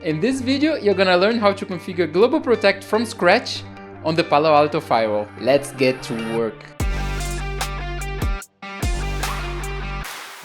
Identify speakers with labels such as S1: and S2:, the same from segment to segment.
S1: In this video, you're gonna learn how to configure GlobalProtect from scratch on the Palo Alto Firewall. Let's get to work.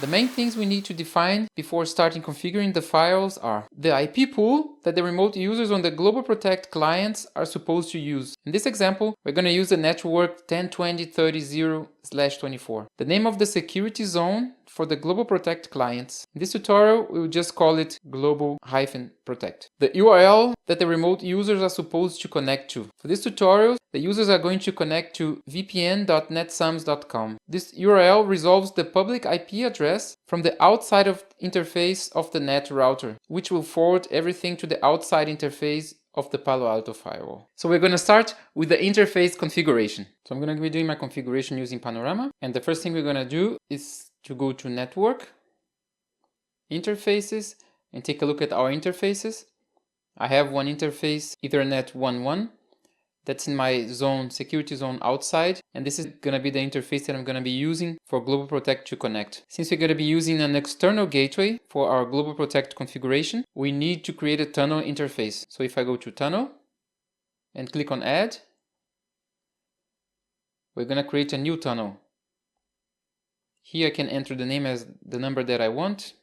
S1: The main things we need to define before starting configuring the firewalls are the IP pool that the remote users on the GlobalProtect clients are supposed to use. In this example, we're going to use the network 10.20.30/24. The name of the security zone for the GlobalProtect clients. In this tutorial, we will just call it global-protect. The URL that the remote users are supposed to connect to. For this tutorial, the users are going to connect to vpn.netsums.com. This URL resolves the public IP address from the outside of interface of the net router, which will forward everything to the outside interface of the Palo Alto Firewall. So we're going to start with the interface configuration. So I'm going to be doing my configuration using Panorama. And the first thing we're going to do is to go to Network, Interfaces, and take a look at our interfaces. I have one interface, Ethernet 1.1. That's in my zone, security zone outside. And this is going to be the interface that I'm going to be using for GlobalProtect to connect. Since we're going to be using an external gateway for our GlobalProtect configuration, we need to create a tunnel interface. So if I go to Tunnel and click on Add, we're going to create a new tunnel. Here I can enter the name as the number that I want.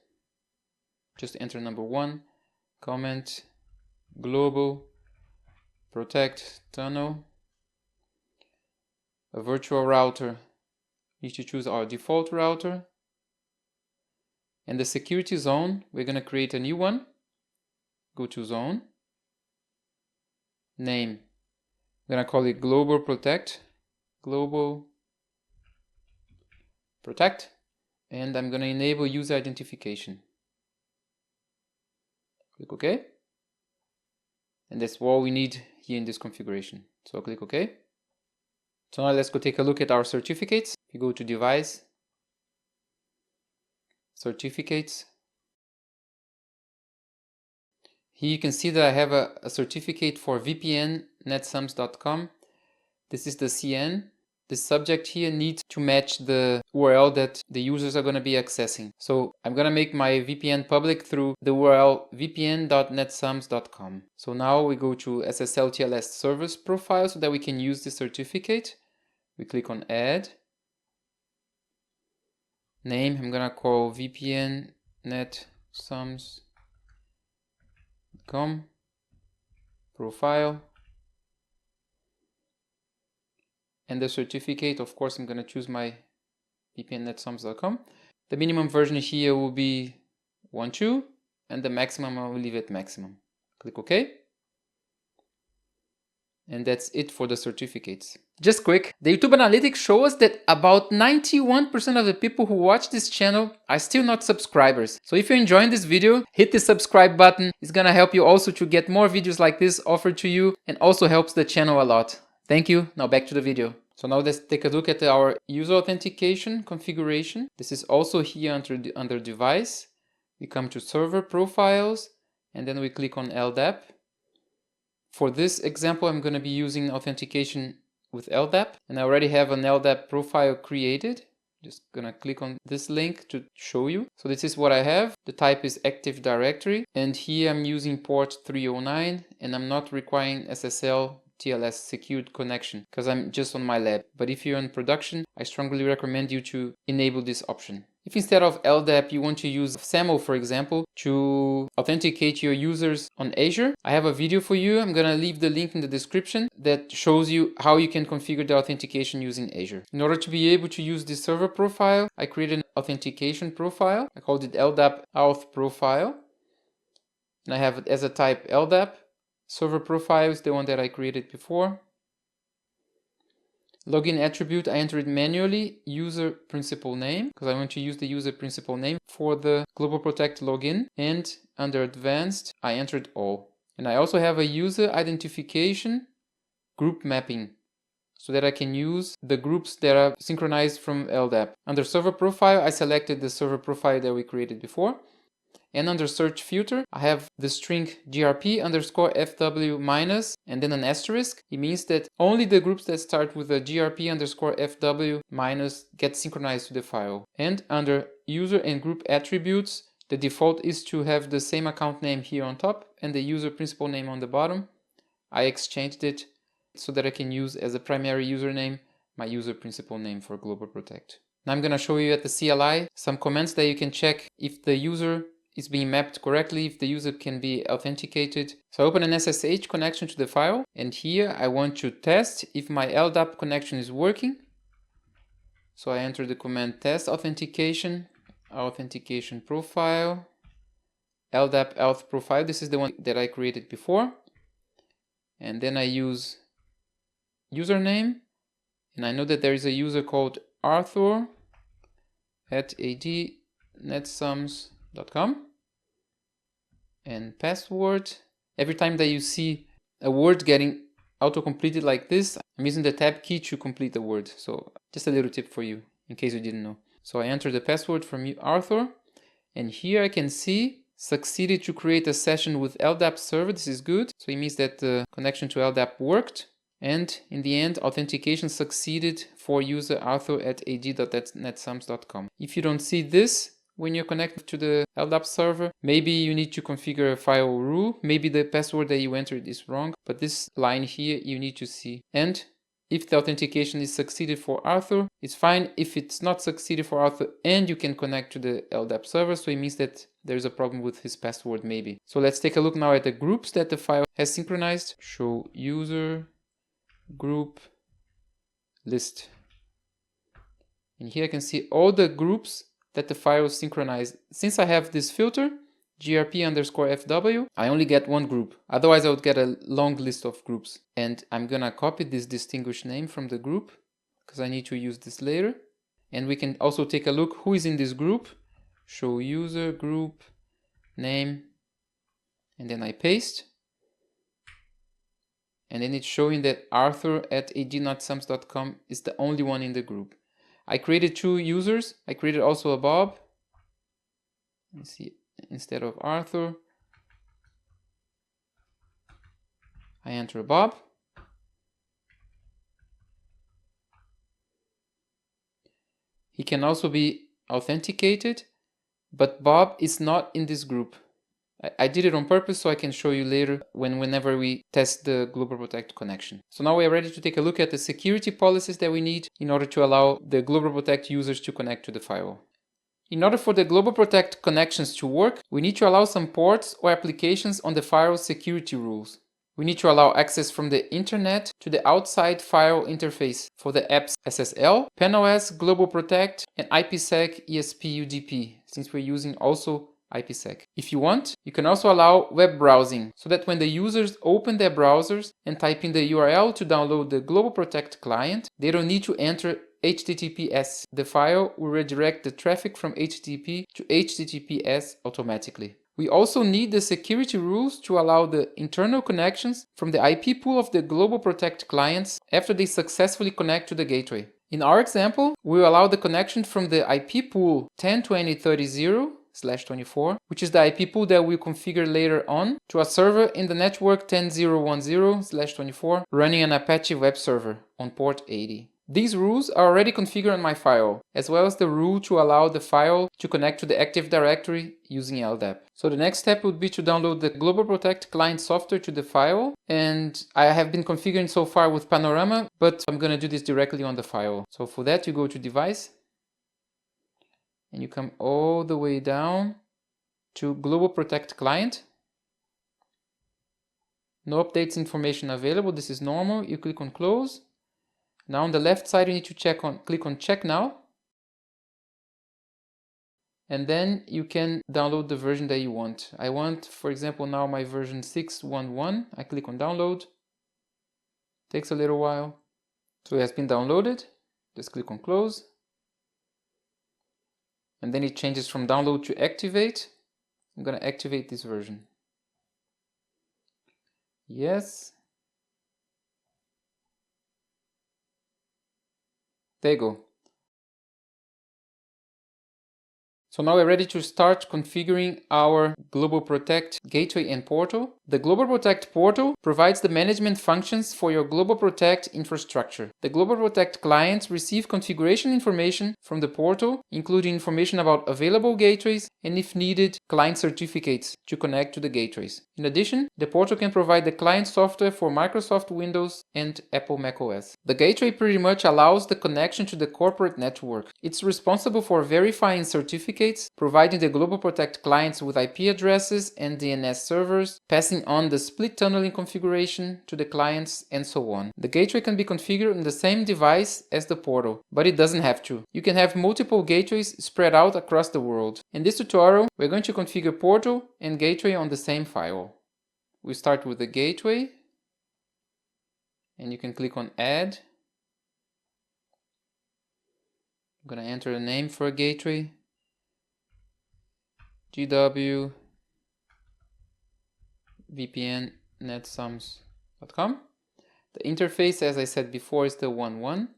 S1: Just enter number 1, comment, GlobalProtect tunnel, a virtual router. We need to choose our default router. And the security zone, we're going to create a new one. Go to Zone. Name, I'm going to call it GlobalProtect. GlobalProtect. And I'm going to enable user identification. Click OK. And that's all we need here in this configuration. So click OK. So now let's go take a look at our certificates. If you go to Device, Certificates. Here you can see that I have a certificate for VPN netsums.com. This is the CN. The subject here needs to match the URL that the users are going to be accessing. So I'm going to make my VPN public through the URL vpn.netsums.com. So now we go to SSL TLS service profile so that we can use the certificate. We click on Add. Name, I'm going to call vpn.netsums.com. Profile. And the certificate, of course, I'm going to choose my vpn.netsums.com. The minimum version here will be 1.2, and the maximum I will leave it maximum. Click OK. And that's it for the certificates. Just quick, the YouTube analytics show us that about 91% of the people who watch this channel are still not subscribers. So if you're enjoying this video, hit the subscribe button. It's gonna help you also to get more videos like this offered to you, and also helps the channel a lot. Thank you. Now back to the video. So now let's take a look at our user authentication configuration. This is also here under Device. We come to Server Profiles, and then we click on LDAP. For this example, I'm going to be using authentication with LDAP, and I already have an LDAP profile created. Just gonna click on this link to show you. So this is what I have. The type is Active Directory, and here I'm using port 309, and I'm not requiring SSL TLS secured connection because I'm just on my lab. But if you're in production, I strongly recommend you to enable this option. If instead of LDAP you want to use SAML, for example, to authenticate your users on Azure, I have a video for you. I'm gonna leave the link in the description that shows you how you can configure the authentication using Azure. In order to be able to use this server profile, I created an authentication profile. I called it LDAP auth profile, and I have it as a type LDAP. Server profile is the one that I created before. Login attribute, I entered manually user principal name because I want to use the user principal name for the GlobalProtect login. And under advanced, I entered all. And I also have a user identification group mapping so that I can use the groups that are synchronized from LDAP. Under server profile, I selected the server profile that we created before. And under search filter, I have the string grp_fw minus and then an asterisk. It means that only the groups that start with a grp_fw minus get synchronized to the file. And under user and group attributes, the default is to have the same account name here on top and the user principal name on the bottom. I exchanged it so that I can use as a primary username my user principal name for GlobalProtect. Now I'm going to show you at the CLI some commands that you can check if the user is being mapped correctly, if the user can be authenticated. So I open an SSH connection to the file, and here I want to test if my LDAP connection is working. So I enter the command test authentication profile, LDAP auth profile. This is the one that I created before. And then I use username, and I know that there is a user called Arthur at adnetsums.com, and password. Every time that you see a word getting auto-completed like this, I'm using the tab key to complete the word. So just a little tip for you in case you didn't know. So I enter the password from Arthur, and here I can see succeeded to create a session with LDAP server. This is good. So it means that the connection to LDAP worked. And in the end, authentication succeeded for user Arthur at ad.netsums.com. If you don't see this when you're connected to the LDAP server, maybe you need to configure a firewall rule. Maybe the password that you entered is wrong, but this line here you need to see. And if the authentication is succeeded for Arthur, it's fine. If it's not succeeded for Arthur and you can connect to the LDAP server, so it means that there's a problem with his password maybe. So let's take a look now at the groups that the file has synchronized. Show user group list. And here I can see all the groups that the file is synchronized. Since I have this filter, grp_fw, I only get one group. Otherwise I would get a long list of groups. And I'm gonna copy this distinguished name from the group because I need to use this later. And we can also take a look who is in this group. Show user group name, and then I paste. And then it's showing that Arthur at ad.netsums.com is the only one in the group. I created two users. I created also a Bob. Let's see, instead of Arthur, I enter Bob. He can also be authenticated, but Bob is not in this group. I did it on purpose so I can show you later whenever we test the GlobalProtect connection. So now we are ready to take a look at the security policies that we need in order to allow the GlobalProtect users to connect to the firewall. In order for the GlobalProtect connections to work, we need to allow some ports or applications on the firewall security rules. We need to allow access from the internet to the outside firewall interface for the apps SSL, PanOS, GlobalProtect, and IPsec ESP UDP, since we're using also IPsec. If you want, you can also allow web browsing, so that when the users open their browsers and type in the URL to download the GlobalProtect client, they don't need to enter HTTPS. The file will redirect the traffic from HTTP to HTTPS automatically. We also need the security rules to allow the internal connections from the IP pool of the GlobalProtect clients after they successfully connect to the gateway. In our example, we will allow the connection from the IP pool 10.20.30/24, which is the IP pool that we'll configure later on, to a server in the network 10.0.10/24 running an Apache web server on port 80. These rules are already configured on my firewall, as well as the rule to allow the firewall to connect to the Active Directory using LDAP. So the next step would be to download the GlobalProtect client software to the firewall, and I have been configuring so far with Panorama, but I'm going to do this directly on the firewall. So for that, you go to Device, and you come all the way down to GlobalProtect client. No updates information available. This is normal. You click on Close. Now on the left side, you need to click on Check Now. And then you can download the version that you want. I want, for example, now my version 6.1.1. I click on Download. Takes a little while. So it has been downloaded. Just click on Close. And then it changes from download to activate. I'm going to activate this version. Yes. There you go. So now we're ready to start configuring our GlobalProtect gateway and portal. The GlobalProtect portal provides the management functions for your GlobalProtect infrastructure. The GlobalProtect clients receive configuration information from the portal, including information about available gateways and, if needed, client certificates to connect to the gateways. In addition, the portal can provide the client software for Microsoft Windows and Apple macOS. The gateway pretty much allows the connection to the corporate network. It's responsible for verifying certificates, providing the GlobalProtect clients with IP addresses and DNS servers, passing on the split tunneling configuration to the clients, and so on. The gateway can be configured on the same device as the portal, but it doesn't have to. You can have multiple gateways spread out across the world. In this tutorial, we're going to configure portal and gateway on the same firewall. We start with the gateway, and you can click on Add. I'm going to enter a name for a gateway. GW VPN netsums.com. The interface, as I said before, is the 1.1,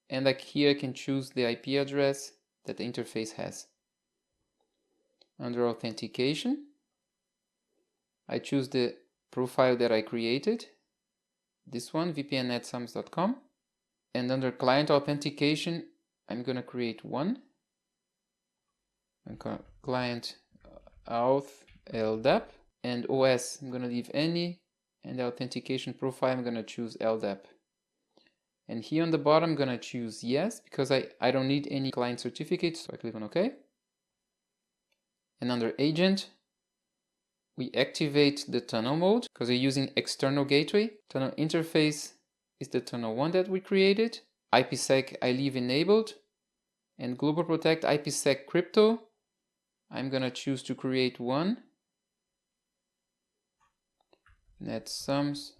S1: and like here I can choose the IP address that the interface has. Under authentication, I choose the profile that I created, this one, vpn.netsums.com, and under client authentication, I'm going to create one. Client auth LDAP, and OS, I'm going to leave any, and the authentication profile, I'm going to choose LDAP. And here on the bottom, I'm going to choose yes, because I don't need any client certificates, so I click on OK. And under agent, we activate the tunnel mode, because we're using external gateway. Tunnel interface is the tunnel 1 that we created. IPsec I leave enabled, and GlobalProtect IPsec crypto, I'm going to choose to create one. Netsums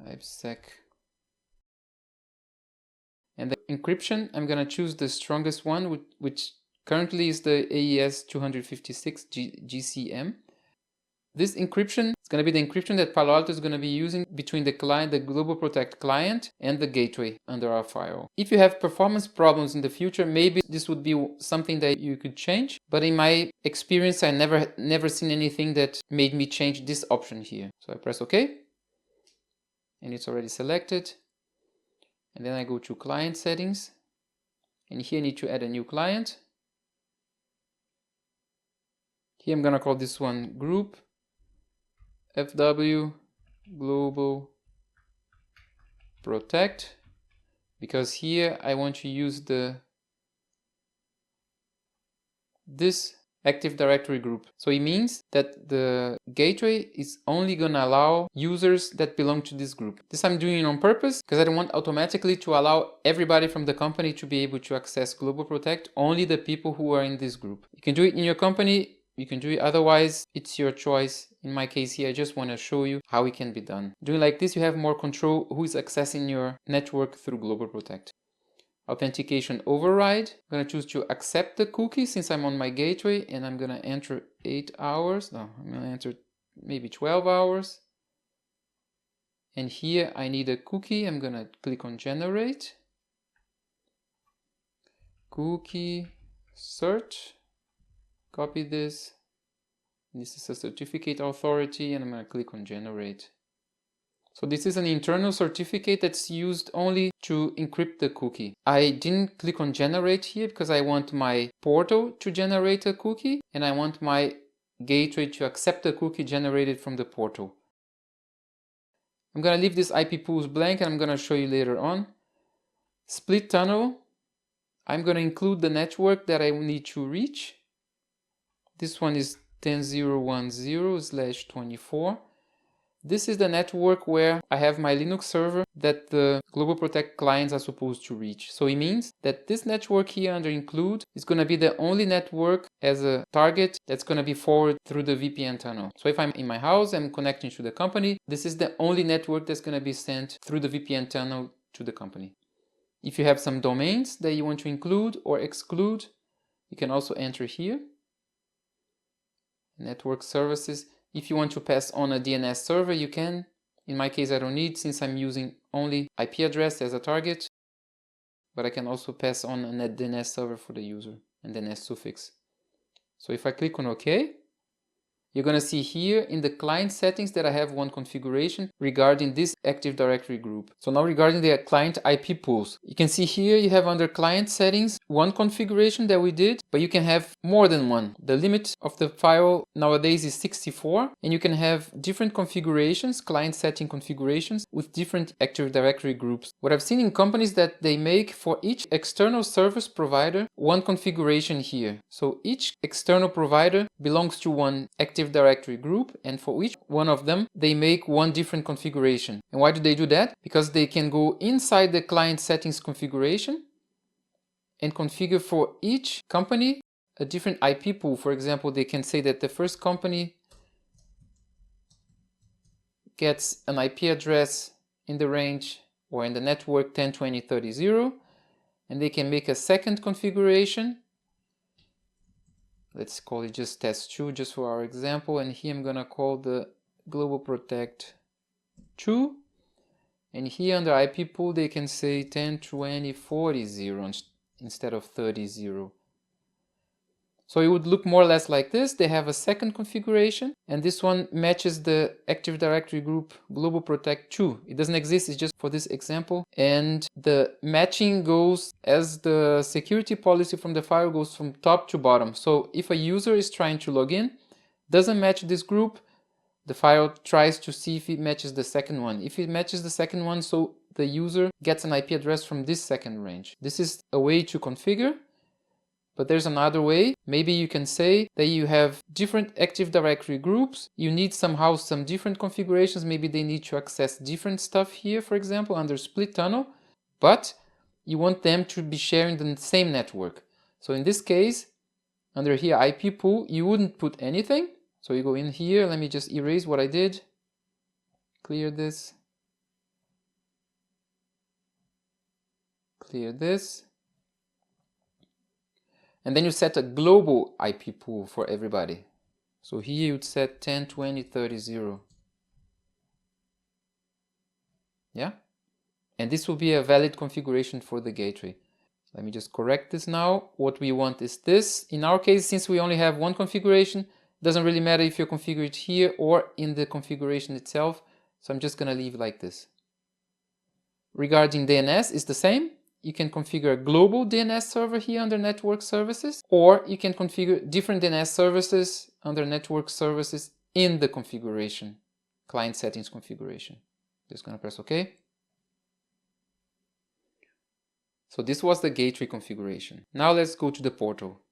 S1: IPsec. And the encryption, I'm going to choose the strongest one, which currently is the AES 256 GCM. This encryption is going to be the encryption that Palo Alto is going to be using between the client, the GlobalProtect client, and the gateway under our firewall. If you have performance problems in the future, maybe this would be something that you could change. But in my experience, I never seen anything that made me change this option here. So I press OK, and it's already selected. And then I go to client settings, and here I need to add a new client. Here I'm going to call this one group FW Global Protect, because here I want to use this Active Directory group. So it means that the gateway is only going to allow users that belong to this group. This I'm doing on purpose because I don't want automatically to allow everybody from the company to be able to access GlobalProtect, only the people who are in this group. You can do it in your company. You can do it otherwise, it's your choice. In my case here, I just want to show you how it can be done. Doing like this, you have more control who is accessing your network through GlobalProtect. Authentication override. I'm going to choose to accept the cookie since I'm on my gateway, and I'm going to enter 8 hours. No, I'm going to enter maybe 12 hours. And here I need a cookie. I'm going to click on generate. Cookie search. Copy this. This is a certificate authority, and I'm going to click on generate. So this is an internal certificate that's used only to encrypt the cookie. I didn't click on generate here because I want my portal to generate a cookie, and I want my gateway to accept the cookie generated from the portal. I'm going to leave this IP pools blank, and I'm going to show you later on. Split tunnel. I'm going to include the network that I need to reach. This one is 10.0.10/24. This is the network where I have my Linux server that the GlobalProtect clients are supposed to reach. So it means that this network here under include is going to be the only network as a target that's going to be forwarded through the VPN tunnel. So if I'm in my house, I'm connecting to the company, this is the only network that's going to be sent through the VPN tunnel to the company. If you have some domains that you want to include or exclude, you can also enter here. Network services. If you want to pass on a DNS server, you can. In my case, I don't need since I'm using only IP address as a target, but I can also pass on a DNS server for the user and DNS suffix. So if I click on OK, you're going to see here in the client settings that I have one configuration regarding this Active Directory group. So now regarding the client IP pools, you can see here you have under client settings one configuration that we did, but you can have more than one. The limit of the firewall nowadays is 64, and you can have different configurations, client setting configurations with different Active Directory groups. What I've seen in companies that they make for each external service provider one configuration here. So each external provider belongs to one Active Directory group, and for each one of them they make one different configuration. And why do they do that? Because they can go inside the client settings configuration and configure for each company a different IP pool. For example, they can say that the first company gets an IP address in the range or in the network 10.20.30.0, and they can make a second configuration. Let's call it just test 2 just for our example, and here I'm gonna call the GlobalProtect 2, and here under IP pool they can say 10.20.40.0 instead of 30.0. So it would look more or less like this. They have a second configuration, and this one matches the Active Directory group GlobalProtect 2. It doesn't exist, it's just for this example. And the matching goes as the security policy from the firewall goes from top to bottom. So if a user is trying to log in, doesn't match this group, the firewall tries to see if it matches the second one. If it matches the second one, so the user gets an IP address from this second range. This is a way to configure. But there's another way. Maybe you can say that you have different Active Directory groups. You need somehow some different configurations. Maybe they need to access different stuff here, for example, under split tunnel. But you want them to be sharing the same network. So in this case, under here IP pool, you wouldn't put anything. So you go in here. Let me just erase what I did. Clear this. Clear this. And then you set a global IP pool for everybody. So here you'd set 10.20.30.0. Yeah? And this will be a valid configuration for the gateway. Let me just correct this now. What we want is this. In our case, since we only have one configuration, it doesn't really matter if you configure it here or in the configuration itself. So I'm just going to leave it like this. Regarding DNS, it's the same. You can configure a global DNS server here under network services, or you can configure different DNS services under network services in the configuration, client settings configuration. Just gonna press OK. So this was the gateway configuration. Now let's go to the portal.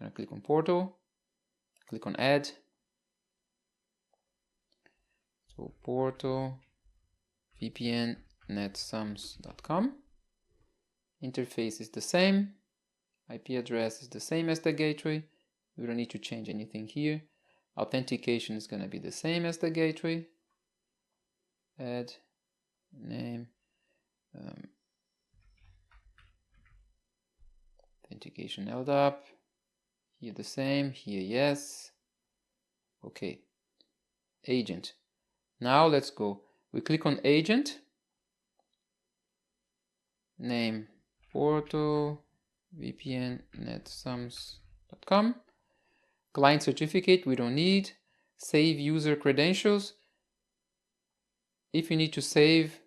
S1: I'm gonna click on portal, click on add. So portal, VPN, netsums.com. Interface is the same, IP address is the same as the gateway. We don't need to change anything here. Authentication is going to be the same as the gateway. Add name, authentication LDAP. Here the same, here yes. Okay. Agent. Now let's go. We click on agent. Name. Portal, VPN, netsums.com. Client certificate, we don't need. Save user credentials. If you need to save,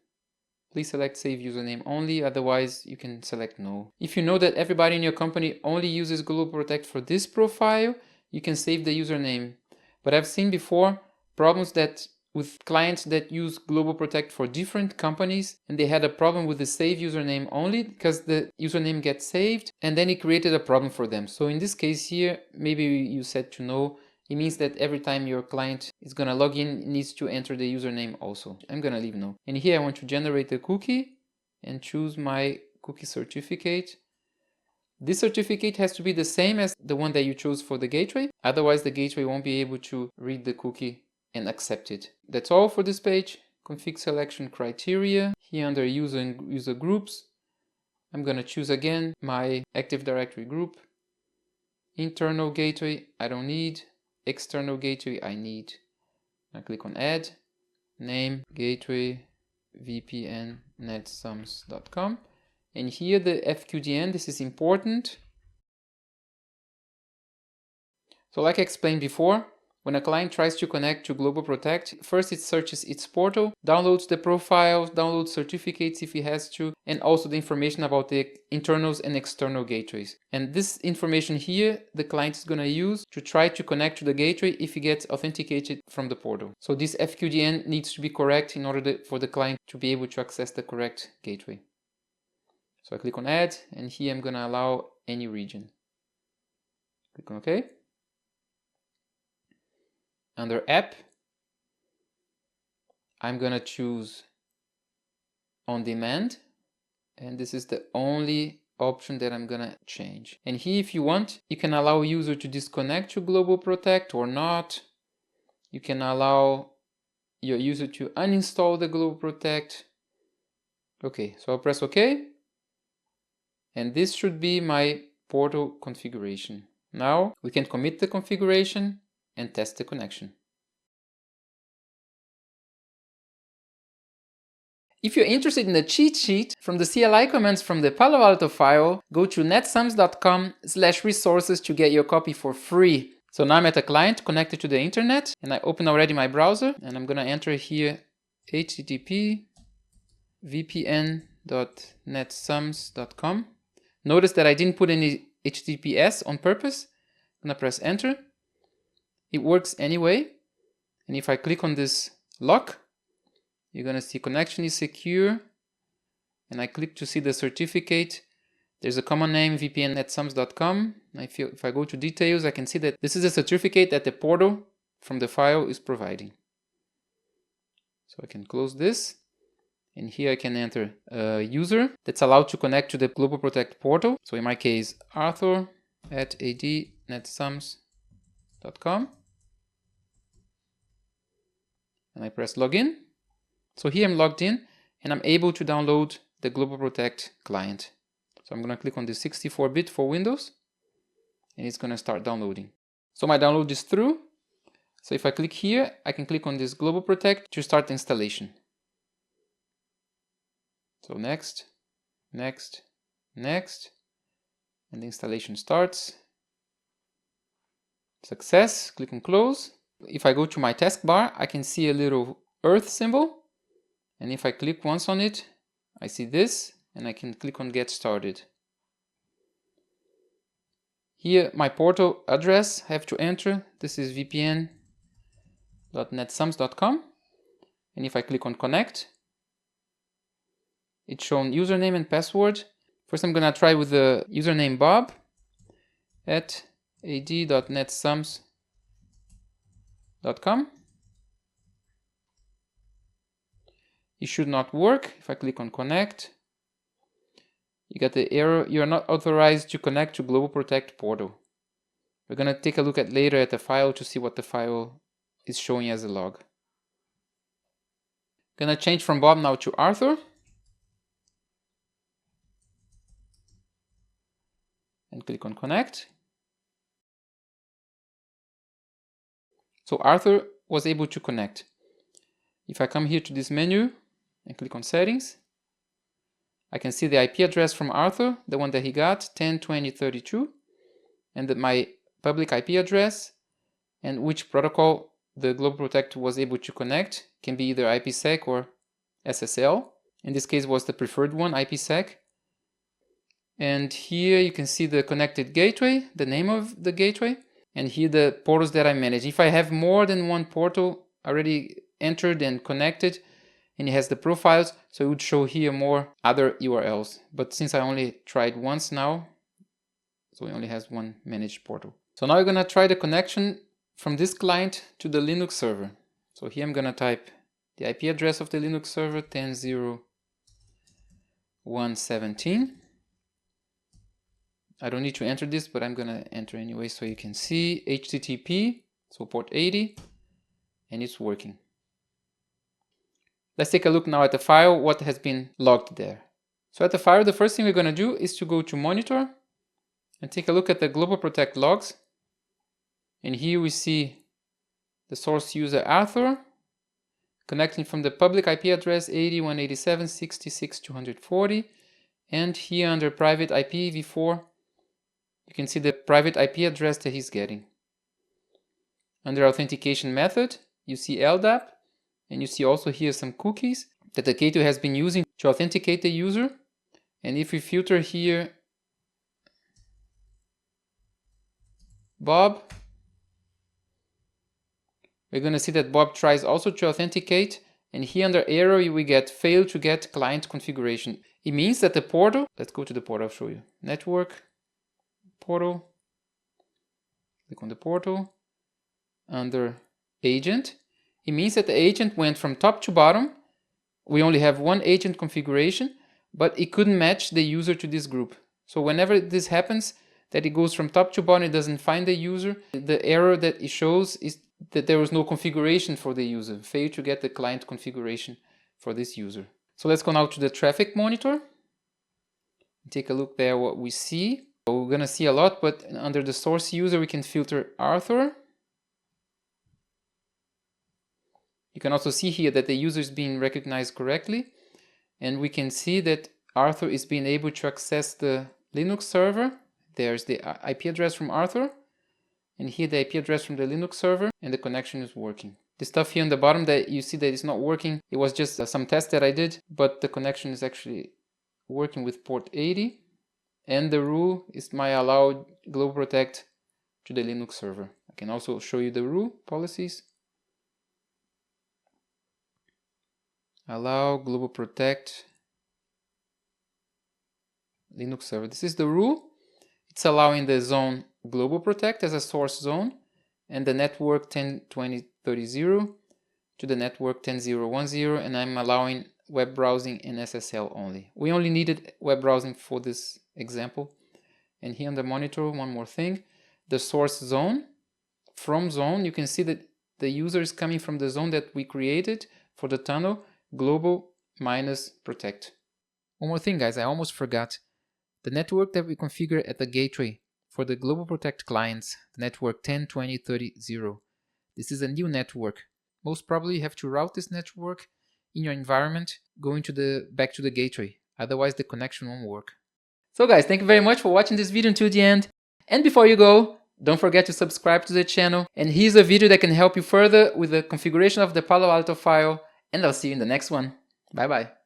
S1: please select save username only, otherwise you can select no. If you know that everybody in your company only uses GlobalProtect for this profile, you can save the username. But I've seen before problems that with clients that use GlobalProtect for different companies, and they had a problem with the save username only because the username gets saved and then it created a problem for them. So in this case here, maybe you set to no. It means that every time your client is going to log in, it needs to enter the username also. I'm going to leave no. And here I want to generate a cookie and choose my cookie certificate. This certificate has to be the same as the one that you chose for the gateway. Otherwise, the gateway won't be able to read the cookie and accept it. That's all for this page. Config selection criteria. Here under user and user groups, I'm going to choose again my Active Directory group. Internal gateway, I don't need. External gateway, I need. I click on add. Name, gateway, VPN, netsums.com. And here the FQDN, this is important. So like I explained before, When a client tries to connect to GlobalProtect, first it searches its portal, downloads the profiles, downloads certificates if it has to, and also the information about the internals and external gateways. And this information here, the client is going to use to try to connect to the gateway if it gets authenticated from the portal. So this FQDN needs to be correct in order for the client to be able to access the correct gateway. So I click on Add, and here I'm going to allow any region. Click on OK. Under App, I'm going to choose On Demand, and this is the only option that I'm going to change. And here, if you want, you can allow a user to disconnect to GlobalProtect or not. You can allow your user to uninstall the GlobalProtect. Okay, so I'll press OK. And this should be my portal configuration. Now we can commit the configuration and test the connection. If you're interested in the cheat sheet from the CLI commands from the Palo Alto Firewall, go to netsums.com/resources to get your copy for free. So now I'm at a client connected to the internet, and I open already my browser, and I'm gonna enter here http vpn.netsums.com. Notice that I didn't put any HTTPS on purpose. I'm gonna press enter. It works anyway, and if I click on this lock, you're gonna see connection is secure, and I click to see the certificate. There's a common name, vpn@netsums.com. If I go to details, I can see that this is a certificate that the portal from the file is providing. So I can close this, and here I can enter a user that's allowed to connect to the GlobalProtect portal. So in my case, arthur@ad.netsums.com, and I press login. So here I'm logged in, and I'm able to download the GlobalProtect client. So I'm going to click on the 64-bit for Windows, and it's going to start downloading. So my download is through. So if I click here, I can click on this GlobalProtect to start the installation. So next, next, next, and the installation starts. Success, click on close. If I go to my taskbar, I can see a little earth symbol. And if I click once on it, I see this, and I can click on Get Started. Here, my portal address I have to enter. This is vpn.netsums.com. And if I click on Connect, it's shown username and password. First, I'm going to try with the username Bob at ad.netsums.com. It should not work. If I click on Connect, you get the error, you are not authorized to connect to GlobalProtect portal. We're going to take a look at later at the file to see what the file is showing as a log. I'm going to change from Bob now to Arthur. And click on Connect. So Arthur was able to connect. If I come here to this menu and click on Settings, I can see the IP address from Arthur, the one that he got, 10.20.32, and my public IP address, and which protocol the GlobalProtect was able to connect. Can be either IPsec or SSL. In this case was the preferred one, IPsec. And here you can see the connected gateway, the name of the gateway, and here the portals that I manage. If I have more than one portal already entered and connected, and it has the profiles, so it would show here more other URLs. But since I only tried once now, so it only has one managed portal. So now we're going to try the connection from this client to the Linux server. So here I'm going to type the IP address of the Linux server, 10.0.117. I don't need to enter this, but I'm going to enter anyway so you can see HTTP, so port 80, and it's working. Let's take a look now at the file, what has been logged there. So at the file, the first thing we're going to do is to go to Monitor and take a look at the GlobalProtect logs. And here we see the source user Arthur connecting from the public IP address 80.187.66.240, and here under private IP v4, you can see the private IP address that he's getting. Under authentication method, you see LDAP, and you see also here some cookies that the gateway has been using to authenticate the user. And if we filter here Bob, we're going to see that Bob tries also to authenticate, and here under error we get fail to get client configuration. It means that the portal, let's go to the portal, I'll show you. Network, portal, click on the portal, under agent. It means that the agent went from top to bottom. We only have one agent configuration, but it couldn't match the user to this group. So whenever this happens, that it goes from top to bottom, it doesn't find the user, the error that it shows is that there was no configuration for the user. Failed to get the client configuration for this user. So let's go now to the traffic monitor. Take a look there what we see. So we're gonna see a lot, but under the source user we can filter Arthur. You can also see here that the user is being recognized correctly, and we can see that Arthur is being able to access the Linux server. There's the IP address from Arthur, and here the IP address from the Linux server, and the connection is working. The stuff here on the bottom that you see that is not working, it was just some test that I did, but the connection is actually working with port 80, and the rule is my allow GlobalProtect to the Linux server. I can also show you the rule policies. Allow GlobalProtect Linux server. This is the rule. It's allowing the zone GlobalProtect as a source zone, and the network 10.20.30 to the network 10.0.10, and I'm allowing web browsing and SSL only. We only needed web browsing for this example. And here on the monitor, one more thing, the source zone. From zone, you can see that the user is coming from the zone that we created for the tunnel, global-protect. One more thing, guys, I almost forgot. The network that we configure at the gateway for the GlobalProtect clients, the network 10.20.30. This is a new network. Most probably you have to route this network in your environment going to back to the gateway. Otherwise the connection won't work. So guys, thank you very much for watching this video until the end. And before you go, don't forget to subscribe to the channel. And here's a video that can help you further with the configuration of the Palo Alto Firewall. And I'll see you in the next one. Bye bye.